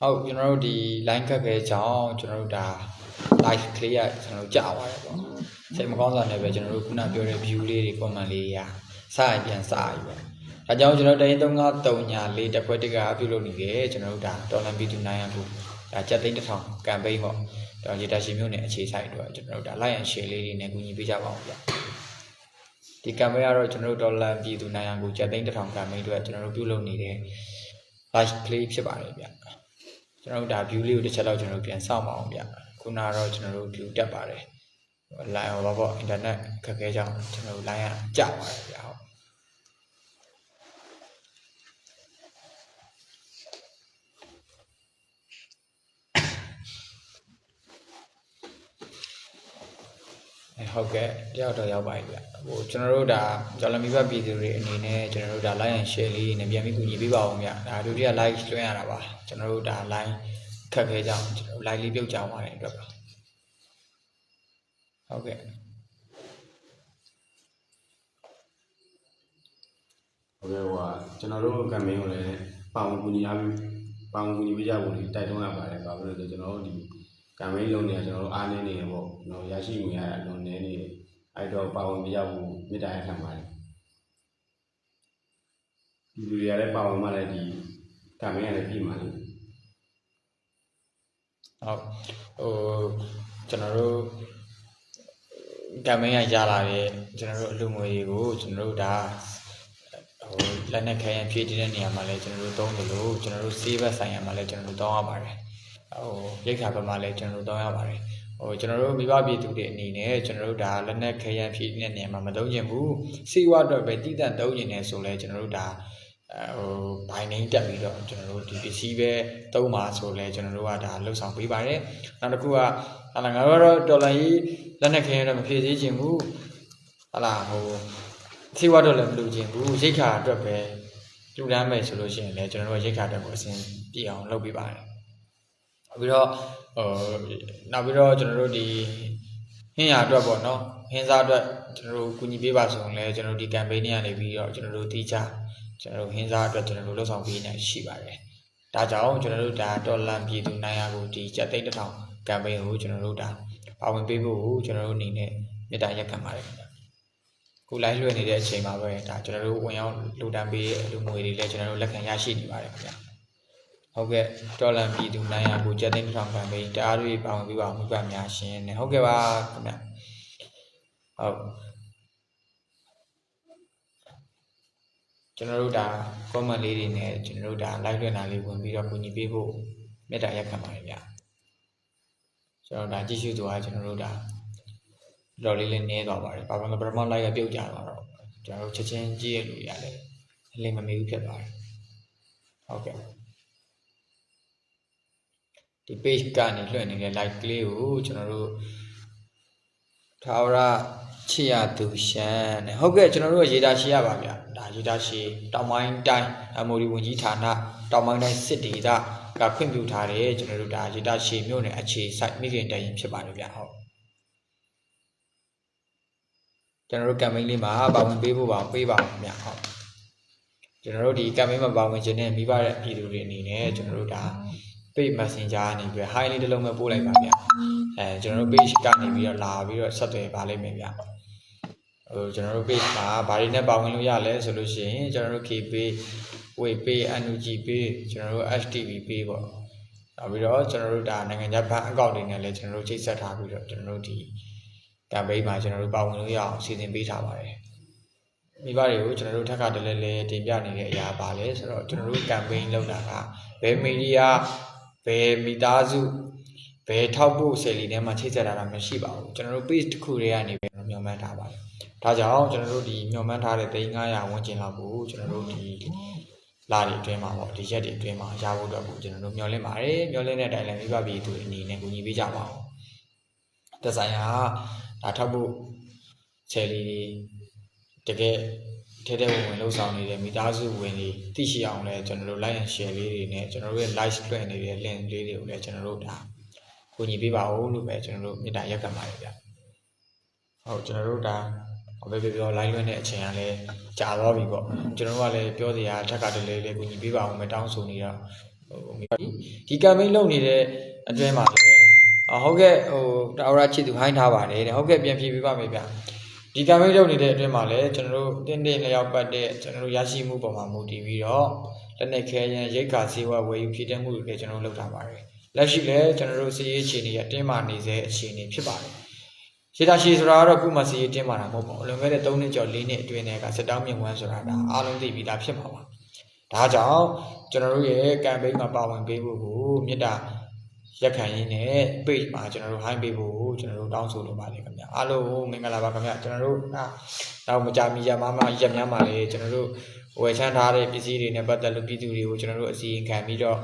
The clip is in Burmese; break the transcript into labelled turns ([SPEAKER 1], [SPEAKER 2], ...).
[SPEAKER 1] ဟုတ်ကျွန်တော်တို့ဒီ line ခက်ခဲကြောင်းကျွန်တော်တို့ဒါ live ကလေးရကျွန်တော်တို့ကြာသွားတယ်ပေါ့စိတ်မကောင်းစွာနဲ့ပဲကျွန်တော်တို့ခုနပြောတဲ့ view လေးတွေ comment လေးတွေစရင်ပြန်စပြီပေါ့ဒါကြောင့်ကျွန်တော်တိုင်း353ညာ4တက်ခွဲတစ်ကပြုလုပ်နေတယ်ကျွန်တော်တို့ဒါဒေါ်လာပြည်သူနိုင်ရခုဒါကျပ်သိန်း1000 campaign ပေါ့ဒါရေတာရှင်မျိုးနဲ့အခြေဆိုင်အတွက်ကျွန်တော်တို့ဒါ like and share လေးတွေနဲ့ကူညီပေးကြပါအောင်ဗျဒီ campaign ကတော့ကျွန်တော်တို့ဒေါ်လာပြည်သူနိုင်ရခုကျပ်သိန်း1000 campaign အတွက်ကျွန်တော်တို့ပြုလုပ်နေတဲ့ live play ဖြစ်ပါတယ်ဗျကျွန်တော်တို့ဒါ view လေးကိုတစ်ချက်တော့ကျွန်တော်တို့ပြန်စောင့်ပါအောင်ဗျခုနကတော့ကျွန်တော်တို့ view တက်ပါတယ် line ဟောပေါ့ internet ခက်ခဲကြောင်းကျွန်တော်တို့ line ကကျပါတယ်ဗျဟုတ်ဟုတ်ကဲ့တယောက်တော့ရောက်ပါပြီဗျဟိုကျွန်တော်တို့ဒါကျော်လမီဘတ်ပြည်သူတွေအနေနဲ့ကျွန်တော်တို့ဒါ like and share လေးနဲ့ပြန်ပြီးကူညီပေးပါအောင်ဗျဒါဒုတိယ like လွှင့်ရတာပါကျွန်တော်တို့ဒါ line ခက်ခဲကြောင်းကျွန်တော် like လေးပြုတ်ကြအောင်ပါတယ်အတွက်ပါဟုတ်ကဲ့
[SPEAKER 2] ဟုတ်ကဲ့ဟိုကကျွန်တော်တို့ campaign ကိုလည်းပေါင်ကူညီအားပြီးပေါင်ကူညီပေးကြဖို့တိုက်တွန်းရပါတယ်ဘာလို့လဲဆိုကျွန်တော်တို့ဒီ campaign လုပ်နေတာကျွန်တော်တို့အားနည်းနေတယ်ပေါ့ကျွန်တော်ရရှိငွေရအလွန်နည်းနေတယ်အဲ့တော့ပါဝင်ပေးကြဖို့မေတ္တာရပ်ခံပါတယ်ဒီလူတွေကလည်းပါဝင်မှလည်းဒီ campaign ကလည်းပြည်မှာလေ
[SPEAKER 1] ဟုတ်ကျွန်တော်တို့ campaign ရလာတဲ့ကျွန်တော်တို့အလူငွေတွေကိုကျွန်တော်တို့ဒါလက်နဲ့ခဲရင်ဖြည့်တည်တဲ့နေရာမှာလည်းကျွန်တော်တို့သုံးတယ်လို့ကျွန်တော်တို့ save ဆိုင်ရာမှာလည်းကျွန်တော်တို့သုံးရပါတယ်ရိတ်ခါဘက်မှာလည်းကျွန်တော်တို့သုံးရပါတယ်ကျွန်တော်တို့မိဘပြည်သူတွေအနေနဲ့ကျွန်တော်တို့ဒါလက်နဲ့ခဲရင်ဖြည့်တဲ့နေရာမှာမသုံးချင်ဘူးစီဝါအတွက်ပဲတည်တံ့သုံးချင်တယ်ဆိုလဲကျွန်တော်တို့ဒါဘိုင်နေတက်ပြီးတော့ကျွန်တော်တို့ဒီပစ္စည်းပဲသုံးပါဆိုလဲကျွန်တော်တို့ကဒါလှုပ်ဆောင်ပေးပါတယ်နောက်တစ်ခုကငါတို့တော့ဒေါ်လာကြီးလက်နဲ့ခဲရင်တော့မဖြည့်သေးချင်ဘူးဟလာစီဝါတော့လည်းမလုပ်ချင်ဘူးရိတ်ခါအတွက်ပဲလူတန်းမယ်ဆိုလို့ရှိရင်လည်းကျွန်တော်တို့ရိတ်ခါအတွက်ကိုအစဉ်ပြည့်အောင်လုပ်ပေးပါတယ်ပြီးတော့နောက်ပြီးတော့ကျွန်တော်တို့ဒီဟင်းရအတွက်ပေါ့နော်ဟင်းစားအတွက်ကျွန်တော်တို့ကူညီပေးပါဆိုရင်လည်းကျွန်တော်တို့ဒီ campaign တွေကနေပြီးတော့ကျွန်တော်တို့တိကျကျွန်တော်တို့ဟင်းစားအတွက်ကျွန်တော်တို့လှုပ်ဆောင်ပေးနေရှိပါတယ်ဒါကြောင့်ကျွန်တော်တို့ဒါဒေါ်လာပြည်သူနိုင်ရကိုဒီကျပ်သိန်း1000 campaign ကိုကျွန်တော်တို့ဒါပါဝင်ပေးဖို့ကျွန်တော်တို့အနေနဲ့မေတ္တာရပ်ခံပါတယ်ခင်ဗျခု live လွှင့်နေတဲ့အချိန်မှာပဲဒါကျွန်တော်တို့ဝင်ရောက်လူတန်းပေးလူငွေတွေလည်းကျွန်တော်တို့လက်ခံရရှိနေပါတယ်ခင်ဗျဟုတ်ကဲ့ဒေါ်လာပြည်သူနိုင်ရကိုကျပ်သိန်း1000 campaign တအားတွေပါဝင်ပေးပါမှုကများရှင်နဲ့ဟုတ်ကဲ့ပါခင်ဗျဟုတ်ကျွန်တော်တို့ဒါ comment လေးတွေနဲ့ကျွန်တော်တို့ဒါ live လွှင့်တာလေးဝင်ပြီးတော့ကူညီပေးဖို့မေတ္တာရပ်ခံပါတယ်ဗျကျွန်တော်ဒါကြည့်ရှုသူကကျွန်တော်တို့ဒါတော်လေးလေးနည်းသွားပါတယ်ဘာမှပထမ live ကပြုတ်ကြသွားတော့ကျွန်တော်တို့ချက်ချင်းကြည့်ရလို့ရတယ်အလင်းမမေးဘူးဖြစ်သွားတယ်ဟုတ်ကဲ့ဒီ page ကနေလွှင့်နေတဲ့ live ကလေးကိုကျွန်တော်တို့ထာဝရချစ်ရသူရှမ်းနဲ့ဟုတ်ကဲ့ကျွန်တော်တို့ရေတာရှည်ရပါဗျဒါရေတာရှည်တောင်ပိုင်းတိုင်းအမိုဒီဝန်ကြီးဌာနတောင်ပိုင်းတိုင်းစစ်ဒေသကခွင့်ပြုထားတယ်ကျွန်တော်တို့ဒါရေတာရှည်မြို့နယ်အခြေစိုက်မိခင်တိုင်ရင်ဖြစ်ပါတယ်ဗျဟုတ်ကျွန်တော်တို့ campaign လေးမှာပါဝင်ပေးဖို့ပါပေးပါဦးဗျဟုတ်ကျွန်တော်တို့ဒီ campaign မှာပါဝင်ခြင်းနဲ့မိဘရဲ့ပြည်သူတွေအနေနဲ့ကျွန်တော်တို့ဒါ page messenger ကနေပြီး hi လေးတစ်လုံးပဲပို့လိုက်ပါဗျကျွန်တော်တို့ page ကနေပြီးတော့လာပြီးတော့ဆက်သွယ်ပါလိမ့်မယ်ဗျကျွန်တော်တို့ page မှာဘာတွေနဲ့ပါဝင်လို့ရလဲဆိုလို့ရှိရင်ကျွန်တော်တို့ KP Wave Pay NUG Pay ကျွန်တော်တို့ HTV Pay ပေါ့နောက်ပြီးတော့ကျွန်တော်တို့ဒါနိုင်ငံခြားဘဏ်အကောင့်တွေနဲ့လည်းကျွန်တော်တို့ချိတ်ဆက်ထားပြီးတော့ကျွန်တော်တို့ဒီ campaign မှာကျွန်တော်တို့ပါဝင်လို့ရအောင်စီစဉ်ပေးထားပါတယ်မိဘတွေကိုကျွန်တော်တို့ထပ်ခါတလဲလဲတင်ပြနေတဲ့အရာပါလဲဆိုတော့ကျွန်တော်တို့ campaign လုပ်တာကဘယ်မီဒီယာဘယ်မိသားစုဘယ်ထောက်ပို့ဆယ်လီထဲမှာချိတ်ဆက်တာမရှိပါဘူးကျွန်တော်တို့ page တစ်ခုတည်းကနေပဲမျှော်မှန်းထားပါတယ်ဒါကြောင့်ကျွန်တော်တို့ဒီမျှော်မှန်းထားတဲ့3,500ဝန်းကျင်လောက်ကိုကျွန်တော်တို့ဒီလာတွေအတွင်းမှာပေါ့ဒီရက်တွေအတွင်းမှာရဖို့တော့ကျွန်တော်တို့မျှော်လင့်ပါတယ်မျှော်လင့်တဲ့အတိုင်းလည်းမိဘပြည်သူအနေနဲ့ကူညီပေးကြပါဦးသက်ဆိုင်ရာဒါထောက်ပို့ဆယ်လီတကယ်ထဲထဲဝင်လှုပ်ဆောင်နေတဲ့မိသားစုဝင်တွေသိရှိအောင်လဲကျွန်တော်တို့ like and share လေးတွေနဲ့ကျွန်တော်တို့ရဲ့ live လွှင့်နေတဲ့ link လေးတွေကိုလည်းကျွန်တော်တို့ဒါကူညီပေးပါဦးလို့ပဲကျွန်တော်တို့မေတ္တာရပ်ခံပါတယ်ဗျဟုတ်ကျွန်တော်တို့ဒါဘယ်ပြော live လွှင့်တဲ့အချိန်ကလည်းကြာသွားပြီပေါ့ကျွန်တော်တို့ကလည်းပြောစရာထက်ကတည်းကကူညီပေးပါဦးမယ်တောင်းဆိုနေတော့ ဒီ campaign လုပ်နေတဲ့အတွင်းမှာလည်းဟုတ်ကဲ့တာဝရချစ်သူဟိုင်းထားပါတယ်တဲ့ဟုတ်ကဲ့ပြန်ဖြေပေးပါမယ်ဗျဒီ campaign လုပ်နေတဲ့အတွင်းမှာလည်းကျွန်တော်တို့တင်းတင်းလျောက်ပတ်တဲ့ကျွန်တော်တို့ရရှိမှုပုံမှာမူတည်ပြီးတော့လက်နဲ့ခဲရန်ရိတ်ခါစေဝဝယ်ယူဖြစ်တဲ့မှုတွေလည်းကျွန်တော်တို့လုပ်ထားပါတယ်လက်ရှိလည်းကျွန်တော်တို့စီးရေးအခြေအနေရတင်းမာနေစေအခြေအနေဖြစ်ပါတယ်ရှေ့တာရှေ့ဆိုတာကတော့ခုမှစီးရေးတင်းမာတာမဟုတ်ပါဘူးလွန်ခဲ့တဲ့3နှစ်ကျော်4နှစ်အတွင်းတည်းကစစ်တောင်းမြင့်ဝမ်းဆိုတာဒါအားလုံးသိပြီးသားဖြစ်ပါပါဒါကြောင့်ကျွန်တော်တို့ရဲ့ campaign မှာပါဝင်ပေးဖို့ကိုမြစ်တာရက်ခံရင်းနဲ့ page မှာကျွန်တော်တို့ high ပေးဖို့ကိုကျွန်တော်တို့တောင်းဆိုလိုပါတယ်ခင်ဗျအားလုံးမင်္ဂလာပါခင်ဗျကျွန်တော်တို့နောက်မကြမီရမရက်များမှာလည်းကျွန်တော်တို့ဝယ်ချမ်းထားတဲ့ပစ္စည်းတွေနဲ့ပတ်သက်လို့ပြည်သူတွေကိုကျွန်တော်တို့အစီရင်ခံပြီးတော့